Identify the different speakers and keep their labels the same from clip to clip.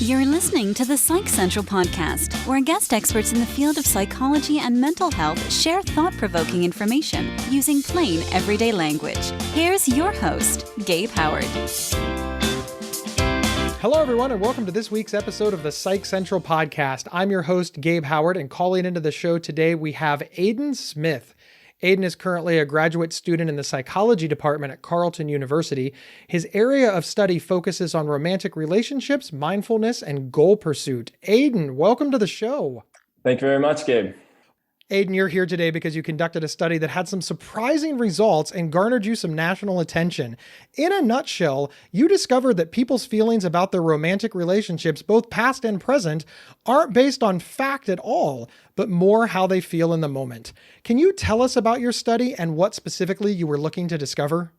Speaker 1: You're listening to the Psych Central podcast, where guest experts in the field of psychology and mental health share thought-provoking information using plain, everyday language. Here's your host, Gabe Howard.
Speaker 2: Hello, everyone, and welcome to this week's episode of the Psych Central podcast. I'm your host, Gabe Howard, and calling into the show today, we have Aidan Smyth. Aidan is currently a graduate student in the psychology department at Carleton University. His area of study focuses on romantic relationships, mindfulness, and goal pursuit. Aidan, welcome to the show.
Speaker 3: Thank you very much, Gabe.
Speaker 2: Aidan, you're here today because you conducted a study that had some surprising results and garnered you some national attention. In a nutshell, you discovered that people's feelings about their romantic relationships, both past and present, aren't based on fact at all, but more how they feel in the moment. Can you tell us about your study and what specifically you were looking to discover?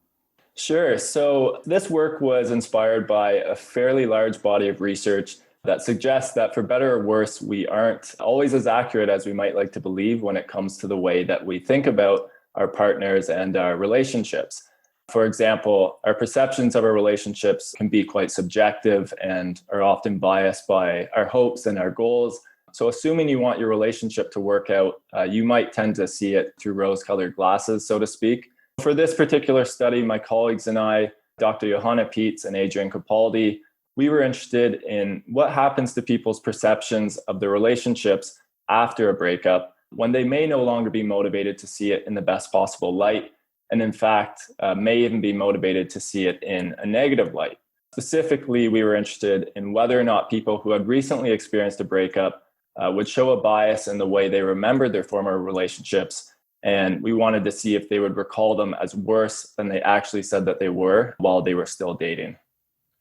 Speaker 3: Sure. So this work was inspired by a fairly large body of research that suggests that for better or worse, we aren't always as accurate as we might like to believe when it comes to the way that we think about our partners and our relationships. For example, our perceptions of our relationships can be quite subjective and are often biased by our hopes and our goals. So assuming you want your relationship to work out, you might tend to see it through rose-colored glasses, so to speak. For this particular study, my colleagues and I, Dr. Johanna Pietz and Adrian Capaldi, we were interested in what happens to people's perceptions of their relationships after a breakup when they may no longer be motivated to see it in the best possible light, and in fact, may even be motivated to see it in a negative light. Specifically, we were interested in whether or not people who had recently experienced a breakup would show a bias in the way they remembered their former relationships, and we wanted to see if they would recall them as worse than they actually said that they were while they were still dating.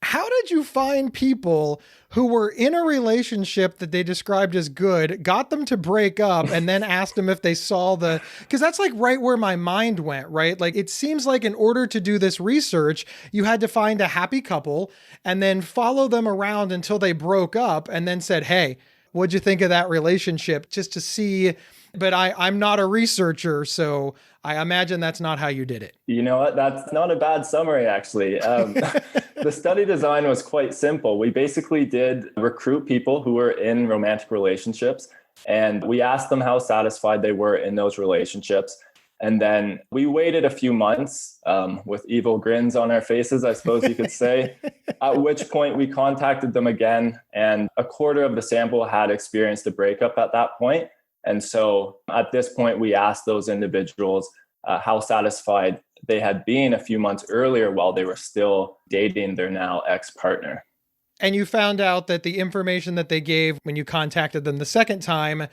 Speaker 2: How did you find people who were in a relationship that they described as good, got them to break up, and then asked them if they saw because that's like right where my mind went, right? Like it seems like in order to do this research, you had to find a happy couple and then follow them around until they broke up and then said, hey, what'd you think of that relationship? Just to see, but I'm not a researcher, so I imagine that's not how you did it.
Speaker 3: You know what? That's not a bad summary, actually. The study design was quite simple. We basically did recruit people who were in romantic relationships, and we asked them how satisfied they were in those relationships. And then we waited a few months with evil grins on our faces, I suppose you could say, at which point we contacted them again, and a quarter of the sample had experienced a breakup at that point. And so at this point, we asked those individuals how satisfied they had been a few months earlier while they were still dating their now ex-partner.
Speaker 2: And you found out that the information that they gave when you contacted them the second time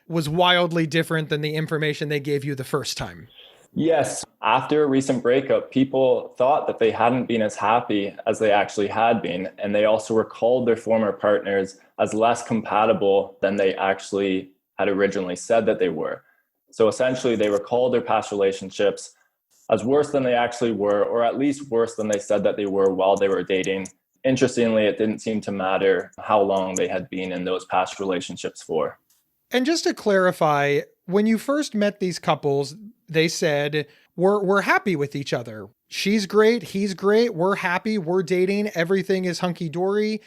Speaker 2: was wildly different than the information they gave you the first time.
Speaker 3: Yes. After a recent breakup, people thought that they hadn't been as happy as they actually had been. And they also recalled their former partners as less compatible than they actually had originally said that they were. So essentially, they recalled their past relationships as worse than they actually were, or at least worse than they said that they were while they were dating. Interestingly, it didn't seem to matter how long they had been in those past relationships for.
Speaker 2: And just to clarify, when you first met these couples, they said, we're happy with each other. She's great, he's great, we're happy, we're dating, everything is hunky-dory.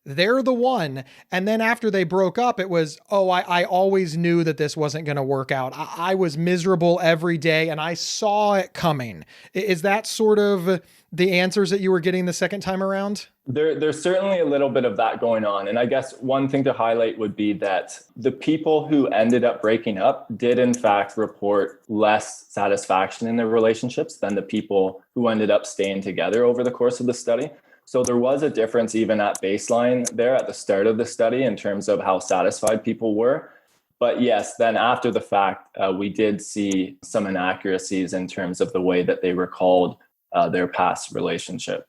Speaker 2: They're the one. And then after they broke up, it was, I always knew that this wasn't going to work out. I was miserable every day and I saw it coming. Is that sort of the answers that you were getting the second time around?
Speaker 3: There's certainly a little bit of that going on. And I guess one thing to highlight would be that the people who ended up breaking up did in fact report less satisfaction in their relationships than the people who ended up staying together over the course of the study. So there was a difference even at baseline there at the start of the study in terms of how satisfied people were. But yes, then after the fact, we did see some inaccuracies in terms of the way that they recalled their past relationship.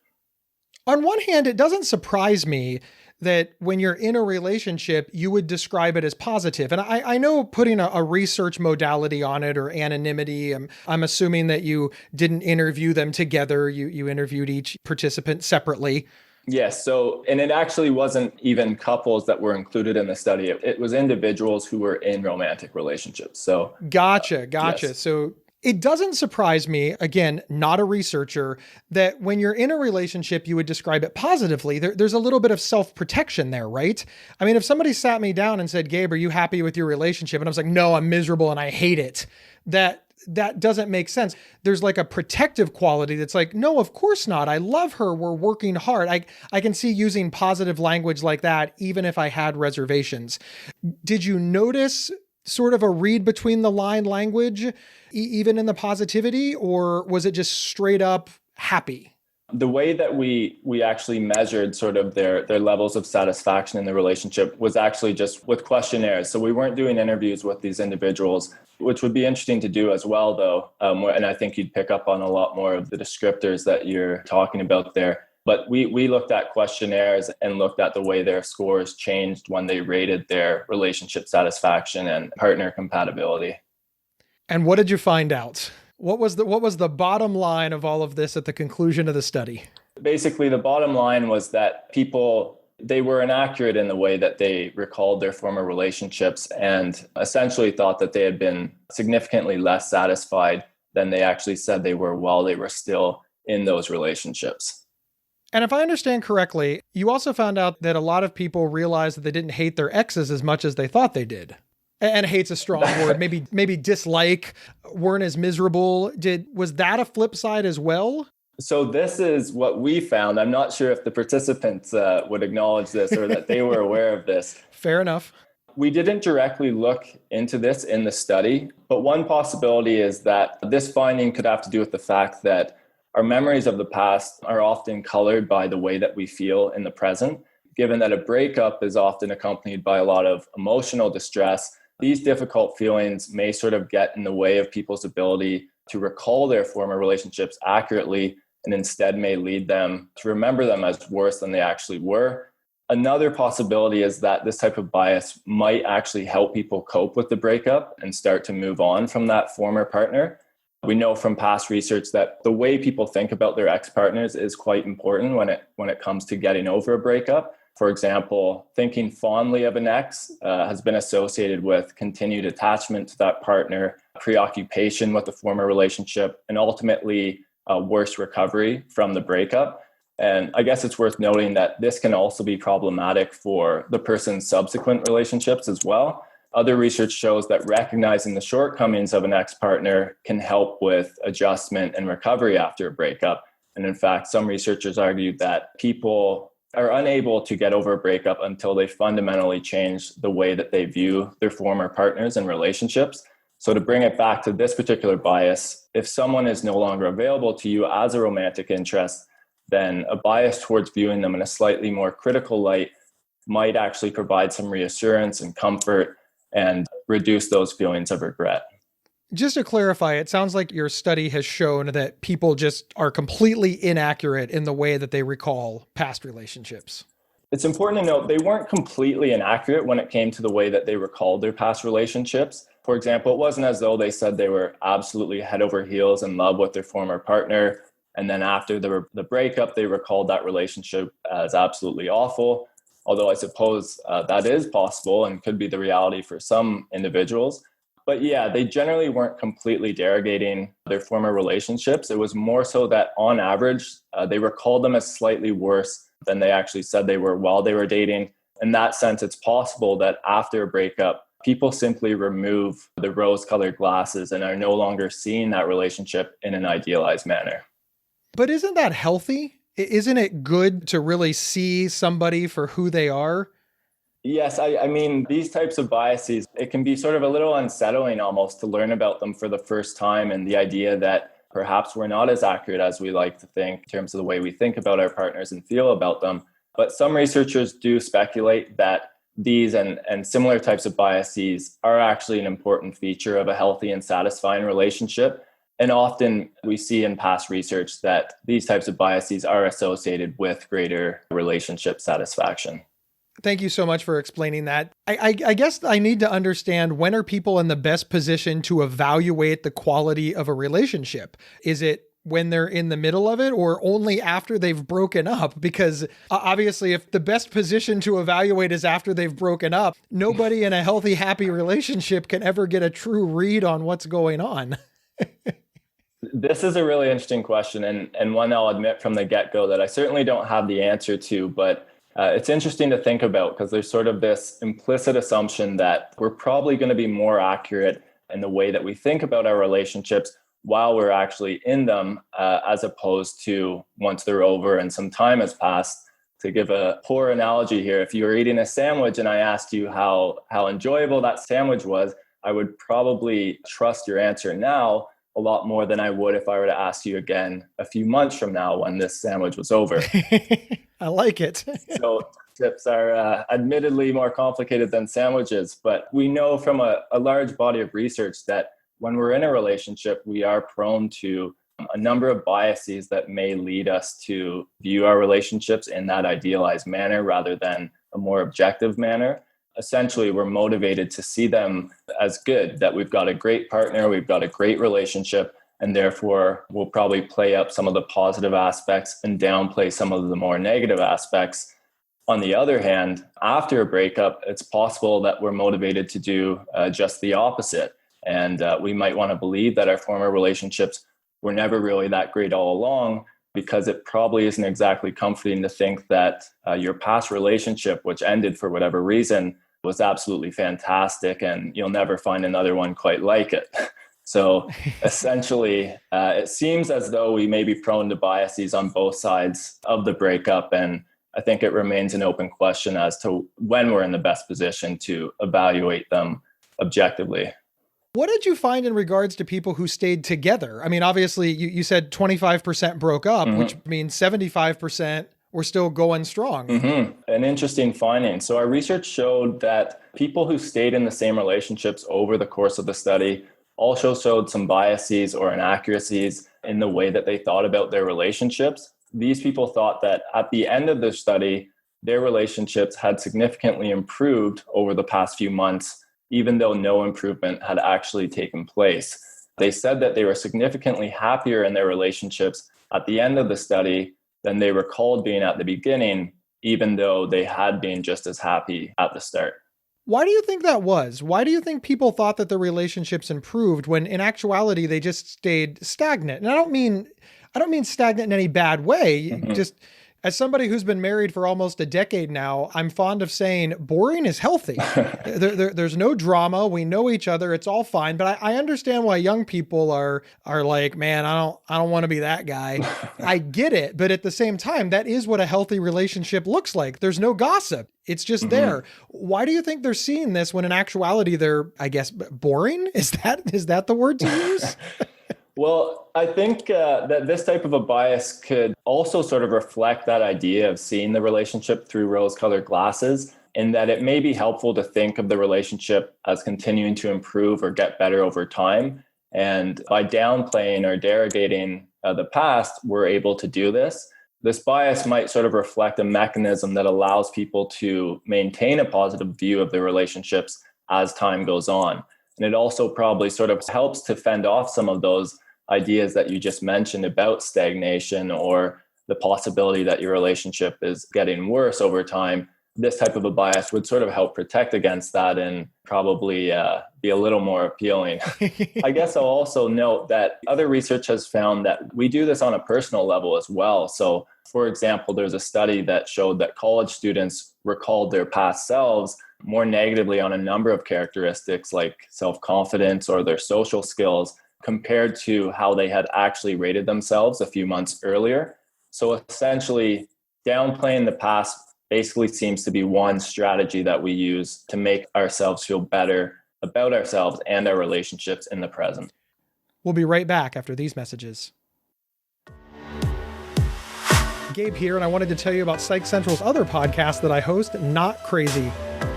Speaker 2: On one hand, it doesn't surprise me that when you're in a relationship, you would describe it as positive. And I know putting a research modality on it or anonymity, I'm assuming that you didn't interview them together. You interviewed each participant separately.
Speaker 3: Yes. So, and it actually wasn't even couples that were included in the study. It was individuals who were in romantic relationships. So
Speaker 2: Gotcha.
Speaker 3: Yes.
Speaker 2: So It doesn't surprise me, again, not a researcher, that when you're in a relationship, you would describe it positively. There's a little bit of self-protection there, right? I mean, if somebody sat me down and said, Gabe, are you happy with your relationship? And I was like, no, I'm miserable and I hate it. That doesn't make sense. There's like a protective quality that's like, no, of course not. I love her. We're working hard. I can see using positive language like that, even if I had reservations. Did you notice sort of a read between the line language, even in the positivity, or was it just straight up happy?
Speaker 3: The way that we actually measured sort of their levels of satisfaction in the relationship was actually just with questionnaires. So we weren't doing interviews with these individuals, which would be interesting to do as well, though. And I think you'd pick up on a lot more of the descriptors that you're talking about there. But we looked at questionnaires and looked at the way their scores changed when they rated their relationship satisfaction and partner compatibility.
Speaker 2: And what did you find out? What was the bottom line of all of this at the conclusion of the study?
Speaker 3: Basically, the bottom line was that people, they were inaccurate in the way that they recalled their former relationships and essentially thought that they had been significantly less satisfied than they actually said they were while they were still in those relationships.
Speaker 2: And if I understand correctly, you also found out that a lot of people realized that they didn't hate their exes as much as they thought they did. And hate's a strong word. Maybe dislike, weren't as miserable. Was that a flip side as well?
Speaker 3: So this is what we found. I'm not sure if the participants would acknowledge this or that they were aware of this.
Speaker 2: Fair enough.
Speaker 3: We didn't directly look into this in the study, but one possibility is that this finding could have to do with the fact that our memories of the past are often colored by the way that we feel in the present. Given that a breakup is often accompanied by a lot of emotional distress, these difficult feelings may sort of get in the way of people's ability to recall their former relationships accurately, and instead may lead them to remember them as worse than they actually were. Another possibility is that this type of bias might actually help people cope with the breakup and start to move on from that former partner. We know from past research that the way people think about their ex-partners is quite important when it comes to getting over a breakup. For example, thinking fondly of an ex has been associated with continued attachment to that partner, preoccupation with the former relationship, and ultimately worse recovery from the breakup. And I guess it's worth noting that this can also be problematic for the person's subsequent relationships as well. Other research shows that recognizing the shortcomings of an ex-partner can help with adjustment and recovery after a breakup. And in fact, some researchers argued that people are unable to get over a breakup until they fundamentally change the way that they view their former partners and relationships. So to bring it back to this particular bias, if someone is no longer available to you as a romantic interest, then a bias towards viewing them in a slightly more critical light might actually provide some reassurance and comfort and reduce those feelings of regret.
Speaker 2: Just to clarify, it sounds like your study has shown that people just are completely inaccurate in the way that they recall past relationships.
Speaker 3: It's important to note they weren't completely inaccurate when it came to the way that they recalled their past relationships. For example, it wasn't as though they said they were absolutely head over heels in love with their former partner, and then after the breakup, they recalled that relationship as absolutely awful. Although I suppose that is possible and could be the reality for some individuals. But yeah, they generally weren't completely derogating their former relationships. It was more so that on average, they recalled them as slightly worse than they actually said they were while they were dating. In that sense, it's possible that after a breakup, people simply remove the rose-colored glasses and are no longer seeing that relationship in an idealized manner.
Speaker 2: But isn't that healthy? Isn't it good to really see somebody for who they are?
Speaker 3: Yes, I mean, these types of biases, it can be sort of a little unsettling almost to learn about them for the first time, and the idea that perhaps we're not as accurate as we like to think in terms of the way we think about our partners and feel about them. But some researchers do speculate that these and similar types of biases are actually an important feature of a healthy and satisfying relationship. And often we see in past research that these types of biases are associated with greater relationship satisfaction.
Speaker 2: Thank you so much for explaining that. I guess I need to understand, when are people in the best position to evaluate the quality of a relationship? Is it when they're in the middle of it or only after they've broken up? Because obviously, if the best position to evaluate is after they've broken up, nobody in a healthy, happy relationship can ever get a true read on what's going on.
Speaker 3: This is a really interesting question, and one I'll admit from the get-go that I certainly don't have the answer to, but it's interesting to think about because there's sort of this implicit assumption that we're probably going to be more accurate in the way that we think about our relationships while we're actually in them, as opposed to once they're over and some time has passed. To give a poor analogy here, if you were eating a sandwich and I asked you how enjoyable that sandwich was, I would probably trust your answer now a lot more than I would if I were to ask you again a few months from now when this sandwich was over.
Speaker 2: I like it.
Speaker 3: So tips are admittedly more complicated than sandwiches, but we know from a large body of research that when we're in a relationship, we are prone to a number of biases that may lead us to view our relationships in that idealized manner rather than a more objective manner. Essentially, we're motivated to see them as good, that we've got a great partner, we've got a great relationship, and therefore we'll probably play up some of the positive aspects and downplay some of the more negative aspects. On the other hand, after a breakup, it's possible that we're motivated to do just the opposite. And we might want to believe that our former relationships were never really that great all along, because it probably isn't exactly comforting to think that your past relationship, which ended for whatever reason, was absolutely fantastic and you'll never find another one quite like it. So essentially, it seems as though we may be prone to biases on both sides of the breakup. And I think it remains an open question as to when we're in the best position to evaluate them objectively.
Speaker 2: What did you find in regards to people who stayed together? I mean, obviously, you said 25% broke up, which means 75% were still going strong.
Speaker 3: An interesting finding. So our research showed that people who stayed in the same relationships over the course of the study also showed some biases or inaccuracies in the way that they thought about their relationships. These people thought that at the end of the study, their relationships had significantly improved over the past few months, even though no improvement had actually taken place. They said that they were significantly happier in their relationships at the end of the study than they recalled being at the beginning, even though they had been just as happy at the start.
Speaker 2: Why do you think that was? Why do you think people thought that their relationships improved when in actuality they just stayed stagnant? And I don't mean stagnant in any bad way. Just as somebody who's been married for almost a decade now, I'm fond of saying boring is healthy. There's no drama. We know each other. It's all fine. But I understand why young people are like, man, I don't want to be that guy. I get it. But at the same time, that is what a healthy relationship looks like. There's no gossip. It's just there. Why do you think they're seeing this when in actuality they're, I guess, boring? Is that the word to use?
Speaker 3: Well, I think that this type of a bias could also sort of reflect that idea of seeing the relationship through rose-colored glasses, in that it may be helpful to think of the relationship as continuing to improve or get better over time. And by downplaying or derogating the past, we're able to do this. This bias might sort of reflect a mechanism that allows people to maintain a positive view of their relationships as time goes on. And it also probably sort of helps to fend off some of those ideas that you just mentioned about stagnation or the possibility that your relationship is getting worse over time. This type of a bias would sort of help protect against that and probably be a little more appealing. I guess I'll also note that other research has found that we do this on a personal level as well. So, for example, there's a study that showed that college students recalled their past selves more negatively on a number of characteristics like self-confidence or their social skills compared to how they had actually rated themselves a few months earlier. So essentially, downplaying the past basically seems to be one strategy that we use to make ourselves feel better about ourselves and our relationships in the present.
Speaker 2: We'll be right back after these messages. Gabe here, and I wanted to tell you about Psych Central's other podcast that I host, Not Crazy.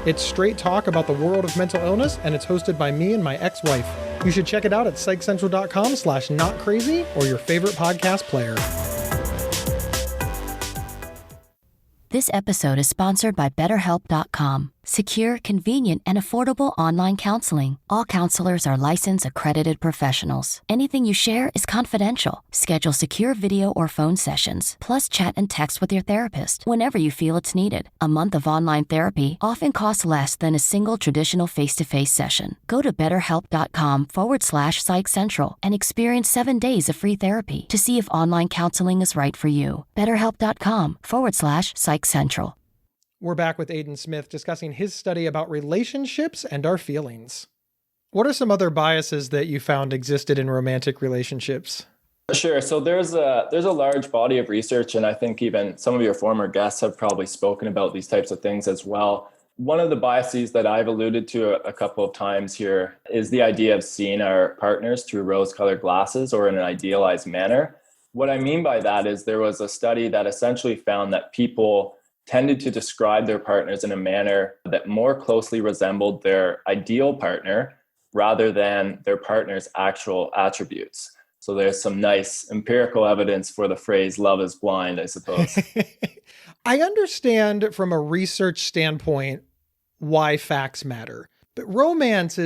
Speaker 2: It's straight talk about the world of mental illness, and it's hosted by me and my ex-wife. You should check it out at psychcentral.com/notcrazy or your favorite podcast player.
Speaker 4: This episode is sponsored by BetterHelp.com. secure, convenient, and affordable online counseling. All counselors are licensed, accredited professionals. Anything you share is confidential. Schedule secure video or phone sessions, plus chat and text with your therapist whenever you feel it's needed. A month of online therapy often costs less than a single traditional face-to-face session. Go to betterhelp.com/Psych Central and experience 7 days of free therapy to see if online counseling is right for you. betterhelp.com/Psych Central.
Speaker 2: We're back with Aidan Smyth discussing his study about relationships and our feelings. What are some other biases that you found existed in romantic relationships?
Speaker 3: Sure. So there's a large body of research, and I think even some of your former guests have probably spoken about these types of things as well. One of the biases that I've alluded to a couple of times here is the idea of seeing our partners through rose-colored glasses or in an idealized manner. What I mean by that is there was a study that essentially found that people tended to describe their partners in a manner that more closely resembled their ideal partner rather than their partner's actual attributes. So there's some nice empirical evidence for the phrase love is blind, I suppose.
Speaker 2: I understand from a research standpoint why facts matter, but romance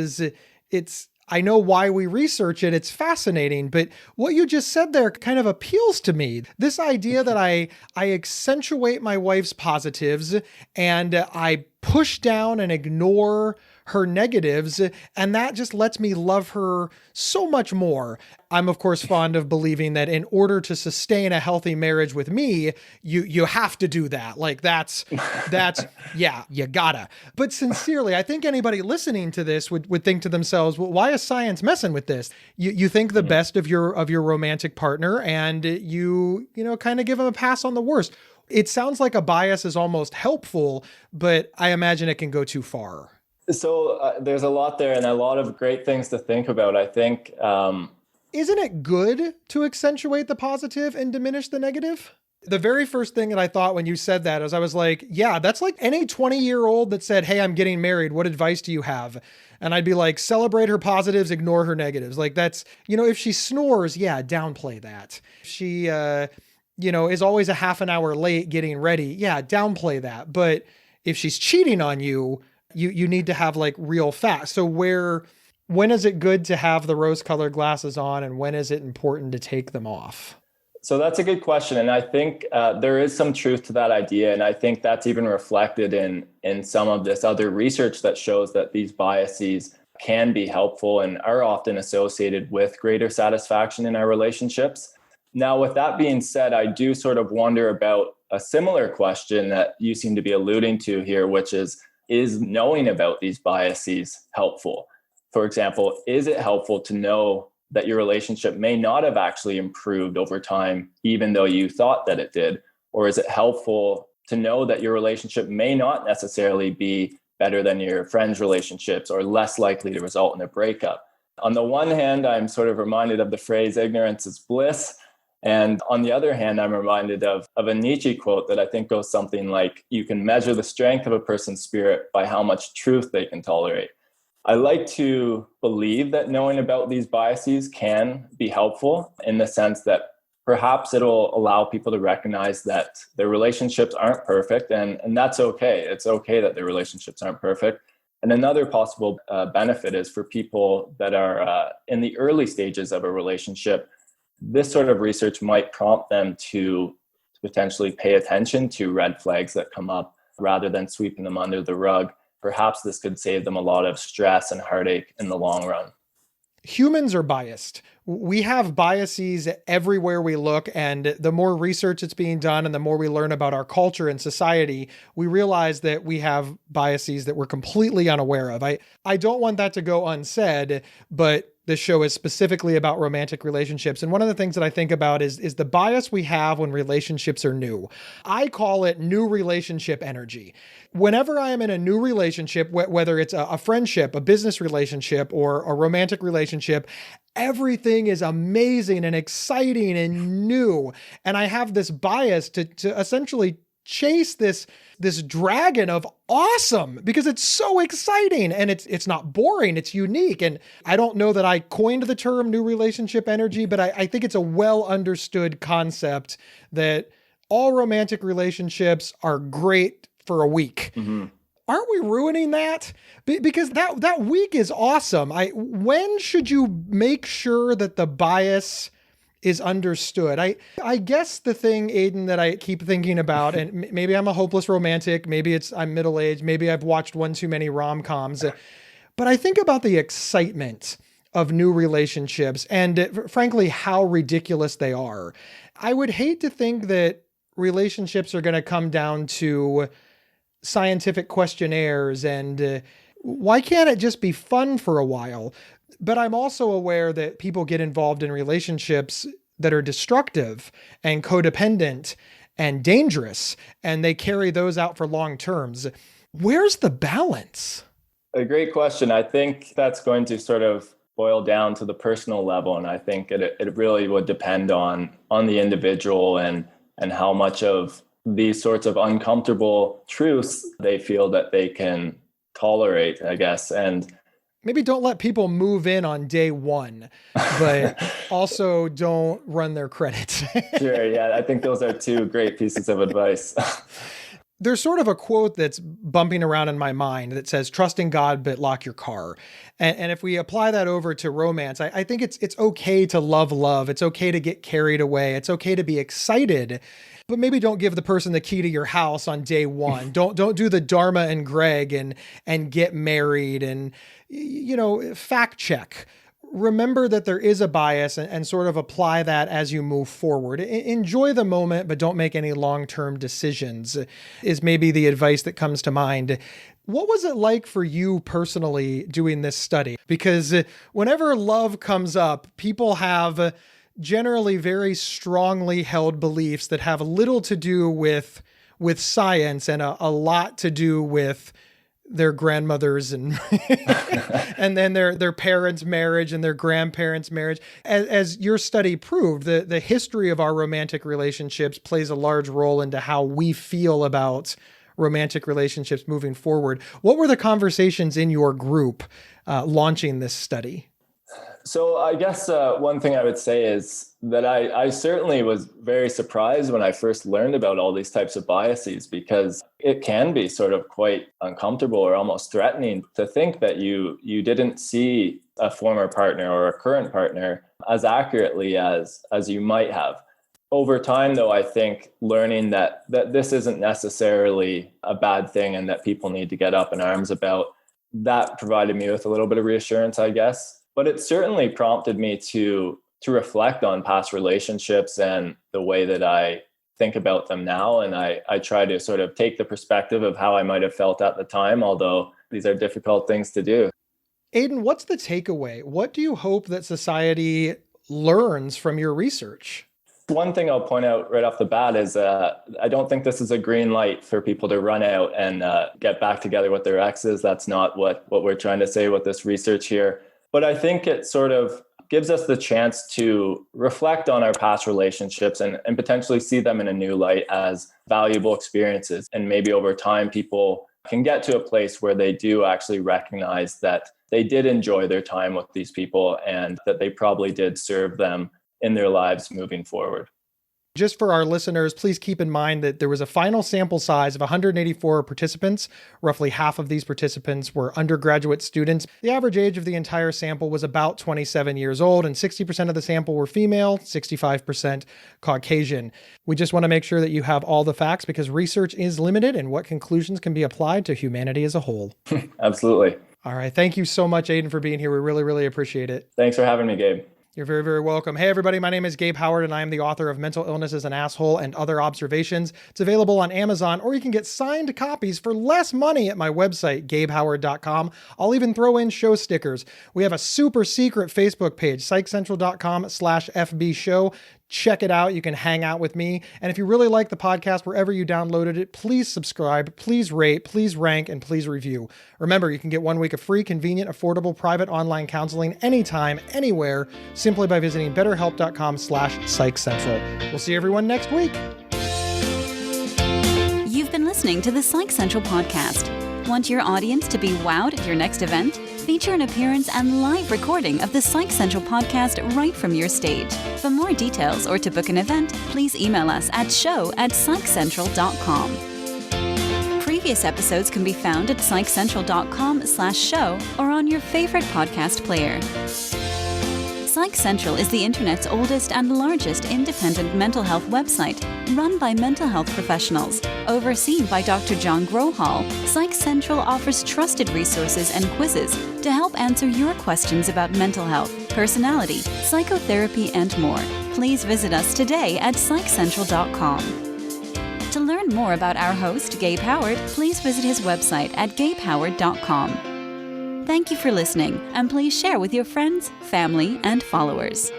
Speaker 2: I know why we research it. It's fascinating, but what you just said there kind of appeals to me. This idea that I accentuate my wife's positives and I push down and ignore her negatives, and that just lets me love her so much more. I'm of course fond of believing that in order to sustain a healthy marriage with me, you have to do that. Like that's yeah, you gotta. But sincerely, I think anybody listening to this would think to themselves, well, why is science messing with this? You think the best of your romantic partner, and you kind of give them a pass on the worst. It sounds like a bias is almost helpful, but I imagine it can go too far.
Speaker 3: So there's a lot there and a lot of great things to think about, I think.
Speaker 2: Isn't it good to accentuate the positive and diminish the negative? The very first thing that I thought when you said that is I was like, yeah, that's like any 20-year-old that said, hey, I'm getting married. What advice do you have? And I'd be like, celebrate her positives, ignore her negatives. Like that's, if she snores, yeah, downplay that. If she, is always a half an hour late getting ready, yeah, downplay that. But if she's cheating on you, you need to have like real facts. So when is it good to have the rose-colored glasses on, and when is it important to take them off?
Speaker 3: So that's a good question. And I think there is some truth to that idea. And I think that's even reflected in some of this other research that shows that these biases can be helpful and are often associated with greater satisfaction in our relationships. Now, with that being said, I do sort of wonder about a similar question that you seem to be alluding to here, which is knowing about these biases helpful? For example, is it helpful to know that your relationship may not have actually improved over time, even though you thought that it did? Or is it helpful to know that your relationship may not necessarily be better than your friends' relationships or less likely to result in a breakup? On the one hand, I'm sort of reminded of the phrase ignorance is bliss. And on the other hand, I'm reminded of a Nietzsche quote that I think goes something like, you can measure the strength of a person's spirit by how much truth they can tolerate. I like to believe that knowing about these biases can be helpful in the sense that perhaps it'll allow people to recognize that their relationships aren't perfect, and that's okay. It's okay that their relationships aren't perfect. And another possible benefit is for people that are in the early stages of a relationship, this sort of research might prompt them to potentially pay attention to red flags that come up rather than sweeping them under the rug. Perhaps this could save them a lot of stress and heartache in the long run.
Speaker 2: Humans are biased. We have biases everywhere we look, and the more research that's being done and the more we learn about our culture and society, we realize that we have biases that we're completely unaware of. I don't want that to go unsaid, but this show is specifically about romantic relationships. And one of the things that I think about is the bias we have when relationships are new. I call it new relationship energy. Whenever I am in a new relationship, whether it's a friendship, a business relationship, or a romantic relationship, everything is amazing and exciting and new. And I have this bias to essentially chase this dragon of awesome because it's so exciting and it's not boring, it's unique. And I don't know that I coined the term new relationship energy, but I think it's a well understood concept that all romantic relationships are great for a week. Mm-hmm. aren't we ruining that? Because that week is awesome. When should you make sure that the bias is understood? I guess the thing, Aidan, that I keep thinking about, and maybe I'm a hopeless romantic, maybe I'm middle-aged, maybe I've watched one too many rom-coms, but I think about the excitement of new relationships and frankly, how ridiculous they are. I would hate to think that relationships are going to come down to scientific questionnaires and why can't it just be fun for a while? But I'm also aware that people get involved in relationships that are destructive and codependent and dangerous, and they carry those out for long terms. Where's the balance?
Speaker 3: A great question. I think that's going to sort of boil down to the personal level. And I think it really would depend on the individual and how much of these sorts of uncomfortable truths they feel that they can tolerate, I guess. And
Speaker 2: maybe don't let people move in on day one, but also don't run their credits.
Speaker 3: Sure. Yeah. I think those are two great pieces of advice.
Speaker 2: There's sort of a quote that's bumping around in my mind that says, trust in God, but lock your car. And if we apply that over to romance, I think it's okay to love. It's okay to get carried away. It's okay to be excited, but maybe don't give the person the key to your house on day one. Don't do the Dharma and Greg and get married and, fact check. Remember that there is a bias and sort of apply that as you move forward. Enjoy the moment, but don't make any long-term decisions is maybe the advice that comes to mind. What was it like for you personally doing this study? Because whenever love comes up, people have generally very strongly held beliefs that have little to do with science and a lot to do with their grandmothers and and then their parents' marriage and their grandparents' marriage. As your study proved, the history of our romantic relationships plays a large role into how we feel about romantic relationships moving forward. What were the conversations in your group launching this study?
Speaker 3: So I guess one thing I would say is that I certainly was very surprised when I first learned about all these types of biases, because it can be sort of quite uncomfortable or almost threatening to think that you didn't see a former partner or a current partner as accurately as you might have. Over time, though, I think learning that this isn't necessarily a bad thing and that people need to get up in arms about, that provided me with a little bit of reassurance, I guess. But it certainly prompted me to reflect on past relationships and the way that I think about them now. And I try to sort of take the perspective of how I might have felt at the time, although these are difficult things to do.
Speaker 2: Aidan, what's the takeaway? What do you hope that society learns from your research?
Speaker 3: One thing I'll point out right off the bat is I don't think this is a green light for people to run out and get back together with their exes. That's not what we're trying to say with this research here. But I think it sort of gives us the chance to reflect on our past relationships and potentially see them in a new light as valuable experiences. And maybe over time, people can get to a place where they do actually recognize that they did enjoy their time with these people and that they probably did serve them in their lives moving forward.
Speaker 2: Just for our listeners, please keep in mind that there was a final sample size of 184 participants. Roughly half of these participants were undergraduate students. The average age of the entire sample was about 27 years old, and 60% of the sample were female, 65% Caucasian. We just want to make sure that you have all the facts because research is limited and what conclusions can be applied to humanity as a whole.
Speaker 3: Absolutely.
Speaker 2: All right. Thank you so much, Aidan, for being here. We really, really appreciate it.
Speaker 3: Thanks for having me, Gabe.
Speaker 2: You're very, very welcome. Hey, everybody. My name is Gabe Howard, and I am the author of Mental Illness is an Asshole and Other Observations. It's available on Amazon, or you can get signed copies for less money at my website, gabehoward.com. I'll even throw in show stickers. We have a super secret Facebook page, psychcentral.com/FB show. Check it out. You can hang out with me. And if you really like the podcast, wherever you downloaded it, please subscribe, please rate, please rank, and please review. Remember, you can get 1 week of free, convenient, affordable, private online counseling anytime, anywhere, simply by visiting betterhelp.com/psychcentral. We'll see everyone next week.
Speaker 1: You've been listening to the Psych Central podcast. Want your audience to be wowed at your next event? Feature an appearance and live recording of the Psych Central podcast right from your stage. For more details or to book an event, please email us at show@psychcentral.com. Previous episodes can be found at psychcentral.com/show or on your favorite podcast player. Psych Central is the internet's oldest and largest independent mental health website, run by mental health professionals. Overseen by Dr. John Grohall, Psych Central offers trusted resources and quizzes to help answer your questions about mental health, personality, psychotherapy, and more. Please visit us today at psychcentral.com. To learn more about our host, Gabe Howard, please visit his website at gabehoward.com. Thank you for listening, and please share with your friends, family, and followers.